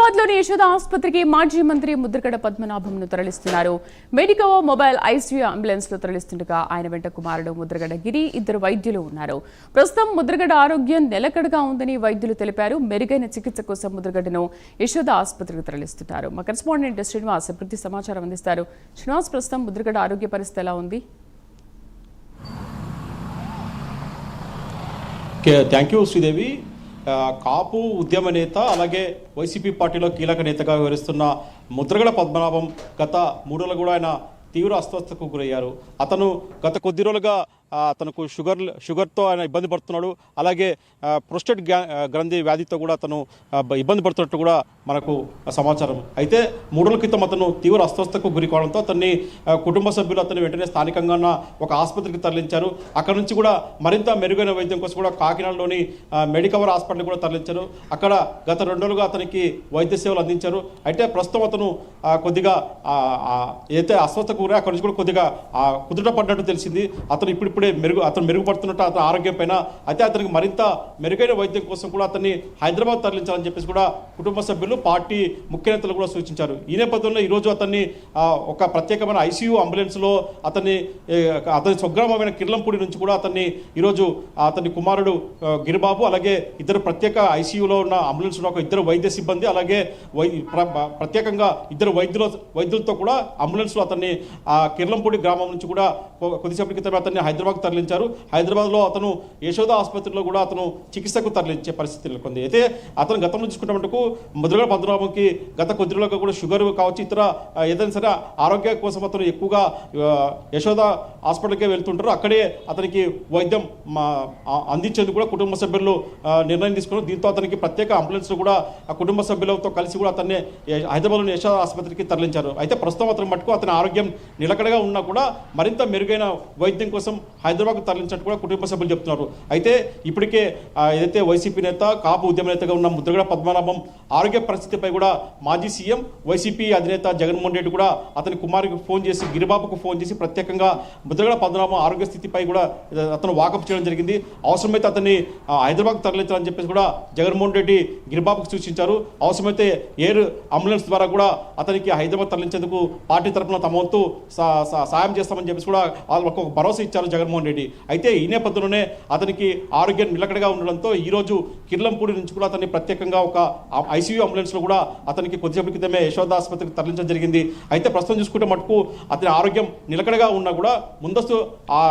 హైదరాబాద్లోని యశోద ఆసుపత్రికి మాజీ మంత్రి ముద్రగడ పద్మనాభంను తరలిస్తున్నారు. మెడికవో మొబైల్ ఐసీయూ అంబులెన్స్లో తరలిస్తుండగా ఆయన వెంట కుమారుడు ముద్రగడ గిరి, ఇద్దరు వైద్యులు ఉన్నారు. ప్రస్తుతం ముద్రగడ ఆరోగ్యం నిలకడగా ఉందని వైద్యులు తెలిపారు. మెరుగైన చికిత్స కోసం ముద్రగడను యశోద ఆసుపత్రికి తరలిస్తున్నారు. మా కరెస్పాండెంట్ శ్రీనివాస్ పూర్తి సమాచారం అందిస్తారు. శ్రీనివాస్, ప్రస్తుతం ముద్రగడ ఆరోగ్య పరిస్థితి ఎలా ఉంది? Thank you Sridevi. కాపు ఉద్యమ నేత అలాగే వైసీపీ పార్టీలో కీలక నేతగా వ్యవహరిస్తున్న ముద్రగడ పద్మనాభం గత 3 రోజులు కూడా ఆయన తీవ్ర అస్వస్థతకు గురయ్యారు. అతను గత కొద్ది రోజులుగా అతనుకు షుగర్తో ఆయన ఇబ్బంది పడుతున్నాడు. అలాగే ప్రోస్టేట్ గ్రంథి వ్యాధితో కూడా అతను ఇబ్బంది పడుతున్నట్టు కూడా మనకు సమాచారం. అయితే 3 రోజుల క్రితం అతను తీవ్ర అస్వస్థతకు గురి కావడంతో అతన్ని కుటుంబ సభ్యులు అతన్ని వెంటనే స్థానికంగా ఉన్న ఒక ఆసుపత్రికి తరలించారు. అక్కడ నుంచి కూడా మరింత మెరుగైన వైద్యం కోసం కూడా కాకినాడలోని మెడికవర్ హాస్పిటల్ కూడా తరలించారు. అక్కడ గత 2 రోజులుగా అతనికి వైద్య సేవలు అందించారు. అయితే ప్రస్తుతం అతను కొద్దిగా ఏదైతే అస్వస్థకు గురి అక్కడి నుంచి కూడా కొద్దిగా కుదుట పడ్డట్టు తెలిసింది. అతను ఇప్పుడిప్పుడే అతను మెరుగుపడుతున్నట్టు అతని ఆరోగ్యం పైన. అయితే అతనికి మరింత మెరుగైన వైద్యం కోసం కూడా అతన్ని హైదరాబాద్ తరలించాలని చెప్పేసి కూడా కుటుంబ సభ్యులు, పార్టీ ముఖ్య నేతలు కూడా సూచించారు. ఈ నేపథ్యంలో ఈరోజు అతన్ని ఒక ప్రత్యేకమైన ఐసీయూ అంబులెన్స్లో అతని స్వగ్రామమైన కిర్లంపూడి నుంచి కూడా అతన్ని ఈరోజు అతని కుమారుడు గిరిబాబు, అలాగే ఇద్దరు ప్రత్యేక ఐసీయూలో ఉన్న అంబులెన్స్లో ఒక ఇద్దరు వైద్య సిబ్బంది, అలాగే ప్రత్యేకంగా ఇద్దరు వైద్యులతో కూడా అంబులెన్స్లో అతన్ని కిర్లంపూడి గ్రామం నుంచి కూడా కొద్దిసేపటి క్రితమే అతన్ని హైదరాబాద్ తరలించారు. హైదరాబాద్లో అతను యశోద ఆసుపత్రిలో కూడా అతను చికిత్సకు తరలించే పరిస్థితి నెలకొంది. అయితే అతను గతంలో చూసుకుంటే మటుకు ముద్రగడ పద్మనాభంకి గత కొద్ది రోజులుగా కూడా షుగర్ కావచ్చు, ఇతర ఏదైనా సరే ఆరోగ్యం కోసం అతను ఎక్కువగా యశోద హాస్పిటల్కే వెళ్తుంటారు. అక్కడే అతనికి వైద్యం అందించేందుకు కూడా కుటుంబ సభ్యులు నిర్ణయం తీసుకున్నారు. దీంతో అతనికి ప్రత్యేక అంబులెన్స్ కూడా ఆ కుటుంబ సభ్యులతో కలిసి కూడా అతన్ని హైదరాబాద్లోని యశోద ఆసుపత్రికి తరలించారు. అయితే ప్రస్తుతం అతని మటుకు అతని ఆరోగ్యం నిలకడగా ఉన్నా కూడా మరింత మెరుగైన వైద్యం కోసం హైదరాబాద్కు తరలించినట్టు కూడా కుటుంబ సభ్యులు చెప్తున్నారు. అయితే ఇప్పటికే ఏదైతే వైసీపీ నేత, కాపు ఉద్యమ నేతగా ఉన్న ముద్రగడ పద్మనాభం ఆరోగ్య పరిస్థితిపై కూడా మాజీ సీఎం, వైసీపీ అధినేత జగన్మోహన్ రెడ్డి కూడా అతని కుమారుడికి ఫోన్ చేసి, గిరిబాబుకు ఫోన్ చేసి ప్రత్యేకంగా ముద్రగడ పద్మనాభం ఆరోగ్య స్థితిపై కూడా అతను వాకప్ చేయడం జరిగింది. అవసరమైతే అతన్ని హైదరాబాద్కు తరలించాలని చెప్పేసి కూడా జగన్మోహన్ రెడ్డి గిరిబాబుకు సూచించారు. అవసరమైతే ఎయిర్ అంబులెన్స్ ద్వారా కూడా అతనికి హైదరాబాద్ తరలించేందుకు పార్టీ తరఫున తమ వంతు సాయం చేస్తామని చెప్పేసి కూడా వాళ్ళకు ఒక భరోసా ఇచ్చారు జగన్మోహన్ రెడ్డి. అయితే ఈ నేపథ్యంలోనే అతనికి ఆరోగ్యం నిలకడగా ఉండడంతో ఈరోజు కిర్లంపూడి నుంచి కూడా అతన్ని ప్రత్యేకంగా ఒక ఐసీయూ అంబులెన్స్లో కూడా అతనికి కొద్దిసేపటి క్రితమే యశోద ఆసుపత్రికి తరలించడం జరిగింది. అయితే ప్రస్తుతం చూసుకుంటే మటుకు అతని ఆరోగ్యం నిలకడగా ఉన్నా కూడా ముందస్తు ఆ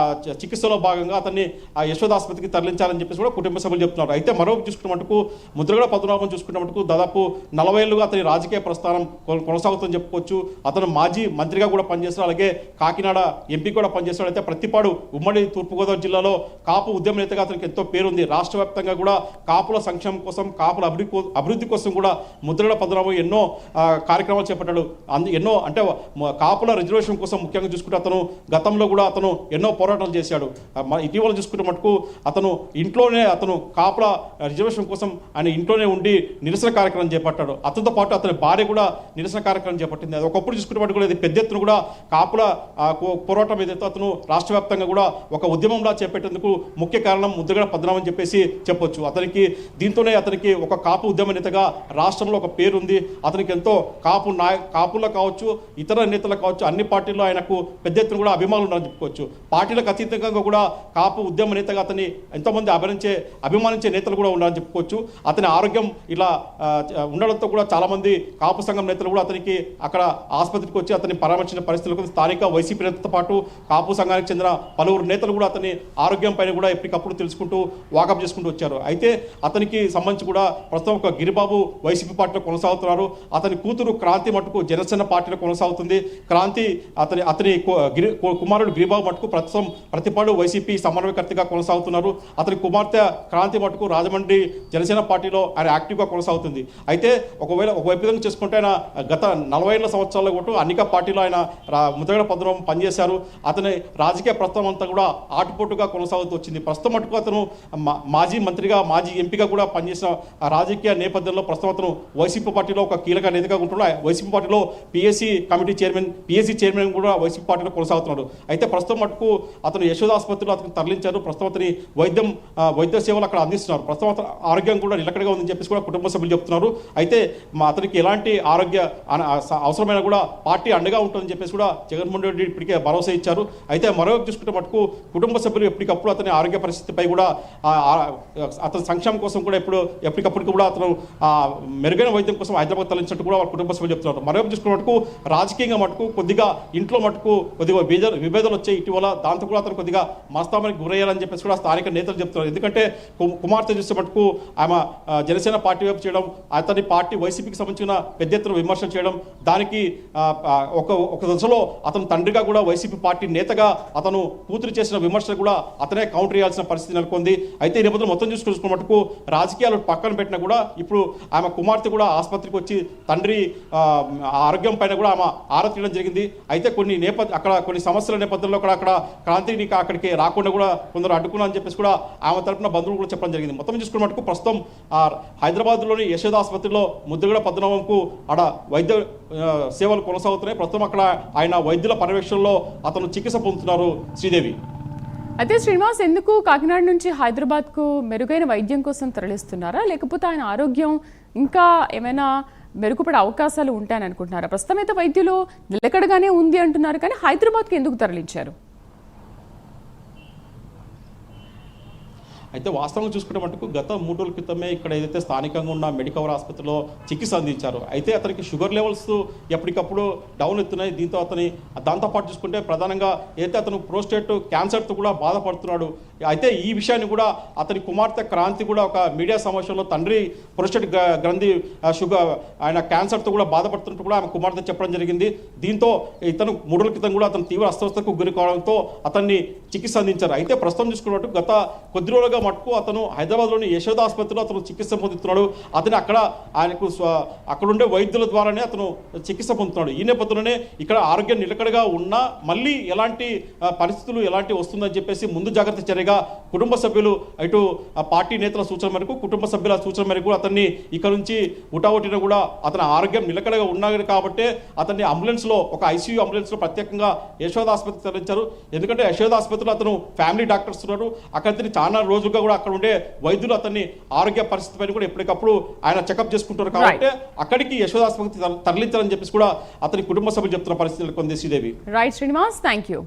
చికిత్సలో భాగంగా అతన్ని ఆ యశోద ఆసుపత్రికి తరలించాలని చెప్పేసి కూడా కుటుంబ సభ్యులు చెప్తున్నారు. అయితే మరో చూసుకున్న మటుకు ముద్రగడ పద్మనాభం చూసుకున్న మటుకు దాదాపు 40 ఏళ్లుగా అతని రాజకీయ ప్రస్థానం కొనసాగుతుందని చెప్పుకోవచ్చు. అతను మాజీ మంత్రిగా కూడా పనిచేస్తారు, అలాగే కాకినాడ ఎంపీ కూడా పనిచేస్తాడు. అయితే ప్రతిపాడు ఉమ్మడి తూర్పుగోదావరి జిల్లాలో కాపు ఉద్యమ నేతగా అతనికి ఎంతో పేరుంది. రాష్ట్ర వ్యాప్తంగా కూడా కాపుల సంక్షేమం కోసం, కాపుల అభివృద్ధి కోసం కూడా ముద్రగడ పద్మనాభం ఎన్నో కార్యక్రమాలు చేపట్టాడు. ఎన్నో అంటే కాపుల రిజర్వేషన్ కోసం ముఖ్యంగా చూసుకుంటే అతను గతంలో కూడా అతను ఎన్నో పోరాటాలు చేశాడు. ఇటీవల చూసుకుంటే మటుకు అతను ఇంట్లోనే కాపుల రిజర్వేషన్ కోసం ఆయన ఇంట్లోనే ఉండి నిరసన కార్యక్రమం చేపట్టాడు. అతనితో పాటు అతని భార్య కూడా నిరసన కార్యక్రమం చేపట్టింది. అది ఒకప్పుడు చూసుకుంటే మటుకు కూడా పెద్ద ఎత్తున కూడా కాపుల పోరాటం ఏదైతే అతను రాష్ట్ర వ్యాప్తంగా కూడా ఒక ఉద్యమంలా చేపట్టేందుకు ముఖ్య కారణం ముద్రగడ పద్మనాభం అని చెప్పేసి చెప్పొచ్చు. దీంతోనే అతనికి ఒక కాపు ఉద్యమ నేతగా రాష్ట్రంలో ఒక పేరు ఉంది. అతనికి ఎంతో కాపుల్లో కావచ్చు, ఇతర నేతలు కావచ్చు, అన్ని పార్టీల్లో ఆయనకు పెద్ద ఎత్తున కూడా అభిమానులు ఉన్నారని చెప్పుకోవచ్చు. పార్టీలకు అతీతంగా కూడా కాపు ఉద్యమ నేతగా అతన్ని ఎంతోమంది అభిమానించే నేతలు కూడా ఉన్నారని చెప్పుకోవచ్చు. అతని ఆరోగ్యం ఇలా ఉండడంతో కూడా చాలామంది కాపు సంఘం నేతలు కూడా అతనికి అక్కడ ఆసుపత్రికి వచ్చి అతన్ని పరామర్శించిన పరిస్థితులకు స్థానిక వైసీపీ నేతలతో పాటు కాపు సంఘానికి చెందిన పలువురు నేతలు కూడా అతని ఆరోగ్యం పైన కూడా ఎప్పటికప్పుడు తెలుసుకుంటూ వాకప్ చేసుకుంటూ వచ్చారు. అయితే అతనికి సంబంధించి కూడా ప్రస్తుతం ఒక గిరిబాబు వైసీపీ పార్టీలో కొనసాగుతున్నారు. అతని కూతురు క్రాంతి మటుకు జనసేన పార్టీలో కొనసాగుతుంది. క్రాంతి అతని కుమారుడు గిరిబాబు మటుకు ప్రస్తుతం ప్రతిపాడు వైసీపీ సమన్వయకర్తగా కొనసాగుతున్నారు. అతని కుమార్తె క్రాంతి మటుకు రాజమండ్రి జనసేన పార్టీలో ఆయన యాక్టివ్గా కొనసాగుతుంది. అయితే ఒకవైపు విధంగా చేసుకుంటే ఆయన గత 40 సంవత్సరాల పాటు అన్ని పార్టీలో ఆయన ముద్రగడ పద్మనాభం పనిచేశారు. అతని రాజకీయ ప్రస్థానం అంతా కూడా ఆటుపోటుగా కొనసాగుతూ వచ్చింది. ప్రస్తుతం మటుకు అతను మాజీ మంత్రిగా మాజీ ఎంపీగా కూడా పనిచేసిన రాజకీయ నేపథ్యంలో ప్రస్తుతం అతను వైసీపీ పార్టీలో ఒక కీలక నేతగా ఉంటున్నాడు. వైసీపీ పార్టీలో PSC committee chairman PSC chairman కూడా వైసీపీ పార్టీలో కొనసాగుతున్నాడు. అయితే ప్రస్తుతం మటుకు అతను యశోద ఆసుపత్రిలో అతను తరలించారు. ప్రస్తుతం అతని వైద్య సేవలు అక్కడ అందిస్తున్నారు. ప్రస్తుతం అతని ఆరోగ్యం కూడా నిలకడగా ఉందని చెప్పేసి కూడా కుటుంబ సభ్యులు చెప్తున్నారు. అయితే అతనికి ఎలాంటి ఆరోగ్య అవసరమైన కూడా పార్టీ అండగా ఉంటుందని చెప్పేసి కూడా జగన్మోహన్ రెడ్డి ఇప్పటికే భరోసా ఇచ్చారు. అయితే మరోవైపు చూసుకుంటే మటుకు కుటుంబ సభ్యులు ఎప్పటికప్పుడు అతని ఆరోగ్య పరిస్థితిపై కూడా అతని సంక్షేమం కోసం కూడా ఎప్పటికప్పుడు కూడా అతను మెరుగైన వైద్యం కోసం హైదరాబాద్ తరలించినట్టు కూడా వాళ్ళ కుటుంబ సభ్యులు చెప్తున్నారు. మరోవైపు చూసుకున్న మటుకు రాజకీయంగా మటుకు కొద్దిగా ఇంట్లో మటుకు కొద్దిగా విభేదాలు వచ్చాయి ఇటీవల. దాంతో కూడా అతను కొద్దిగా మస్తామానికి గురయ్యారని చెప్పేసి కూడా స్థానిక నేతలు చెప్తున్నారు. ఎందుకంటే కుమార్తె చూస్తే మటుకు ఆమె జనసేన పార్టీ వైపు చేయడం, అతని పార్టీ వైసీపీకి సంబంధించిన పెద్ద ఎత్తున విమర్శలు చేయడం, దానికి ఒక దశలో అతను తండ్రిగా కూడా వైసీపీ పార్టీ నేతగా అతను కూతురు చేసిన విమర్శలు కూడా అతనే కౌంటర్ చేయాల్సిన పరిస్థితి నెలకొంది. అయితే ఈ నేపథ్యంలో మొత్తం చూసుకున్న మటుకు రాజకీయాలు పక్కన పెట్టినా కూడా ఇప్పుడు ఆమె కుమార్తె కూడా ఆసుపత్రికి వచ్చి తండ్రి ఆరోగ్యం పైన కూడా ఆమె ఆరా తీయడం జరిగింది. అయితే అక్కడ కొన్ని సమస్యల నేపథ్యంలో అక్కడ క్రాంతిని అక్కడికి రాకుండా కూడా కొందరు అడ్డుకున్నా అని చెప్పేసి కూడా ఆమె తరపున బంధువులు కూడా చెప్పడం జరిగింది. మొత్తం చూసుకున్న మటుకు ప్రస్తుతం హైదరాబాద్లోని యశోద ఆసుపత్రిలో ముద్రగడ పద్మనాభంకు ఆడ వైద్య సేవలు కొనసాగుతున్నాయి. ప్రస్తుతం అక్కడ ఆయన వైద్యుల పర్యవేక్షణలో అతను చికిత్స పొందుతున్నారు. శ్రీదేవి. అయితే శ్రీనివాస్, ఎందుకు కాకినాడ నుంచి హైదరాబాద్కు మెరుగైన వైద్యం కోసం తరలిస్తున్నారా, లేకపోతే ఆయన ఆరోగ్యం ఇంకా ఏమైనా మెరుగుపడే అవకాశాలు ఉంటాయని అనుకుంటున్నారా? ప్రస్తుతం అయితే వైద్యులు నిలకడగానే ఉంది అంటున్నారు, కానీ హైదరాబాద్కి ఎందుకు తరలించారు? అయితే వాస్తవంగా చూసుకుంటే మటుకు గత 3 రోజుల క్రితమే ఇక్కడ ఏదైతే స్థానికంగా ఉన్న మెడికవర్ ఆసుపత్రిలో చికిత్స అందించారు. అయితే అతనికి షుగర్ లెవెల్స్ ఎప్పటికప్పుడు డౌన్ అవుతున్నాయి. దాంతోపాటు చూసుకుంటే ప్రధానంగా ఏదైతే అతను ప్రోస్టేట్ క్యాన్సర్తో కూడా బాధపడుతున్నాడు. అయితే ఈ విషయాన్ని కూడా అతని కుమార్తె క్రాంతి కూడా ఒక మీడియా సమావేశంలో తండ్రి ప్రోస్టేట్ గ్రంథి షుగర్ ఆయన క్యాన్సర్తో కూడా బాధపడుతున్నట్టు కూడా ఆమె కుమార్తె చెప్పడం జరిగింది. దీంతో ఇతను 3 రోజుల క్రితం కూడా అతను తీవ్ర అస్వస్థతకు గురి కావడంతో అతన్ని చికిత్స అందించారు. అయితే ప్రస్తుతం చూసుకున్నట్టు గత కొద్ది రోజులుగా మటుకు అతను హైదరాబాద్లోని యశోద ఆసుపత్రిలో అతను చికిత్స పొందుతున్నాడు. అతను ఆయనకు అక్కడుండే వైద్యుల ద్వారానే అతను చికిత్స పొందుతున్నాడు. ఈ నేపథ్యంలోనే ఇక్కడ ఆరోగ్యం నిలకడగా ఉన్నా మళ్ళీ ఎలాంటి పరిస్థితులు ఎలాంటి వస్తుందని చెప్పేసి ముందు జాగ్రత్త చర్యగా కుటుంబ సభ్యులు ఇటు పార్టీ నేతల సూచన మేరకు కుటుంబ సభ్యుల సూచన మేరకు అతన్ని ఇక్కడ నుంచి ఉటావటిన కూడా అతని ఆరోగ్యం నిలకడగా ఉన్నాడు కాబట్టి అతన్ని అంబులెన్స్లో ఒక ఐసీయూ అంబులెన్స్లో ప్రత్యేకంగా యశోద ఆసుపత్రికి తరలించారు. ఎందుకంటే యశోద ఆసుపత్రిలో అతను ఫ్యామిలీ డాక్టర్స్ ఉన్నారు. అక్కడ చాలా రోజులుగా కూడా అక్కడ ఉండే వైద్యులు అతన్ని ఆరోగ్య పరిస్థితి పైన కూడా ఎప్పటికప్పుడు ఆయన చెకప్ చేసుకుంటారు కాబట్టి అక్కడికి యశోద ఆసుపత్రికి తరలించాలని చెప్పేసి కూడా అతని కుటుంబ సభ్యులు చెప్తున్న పరిస్థితులు కొంది. Sridevi. Right Srinivas, thank you.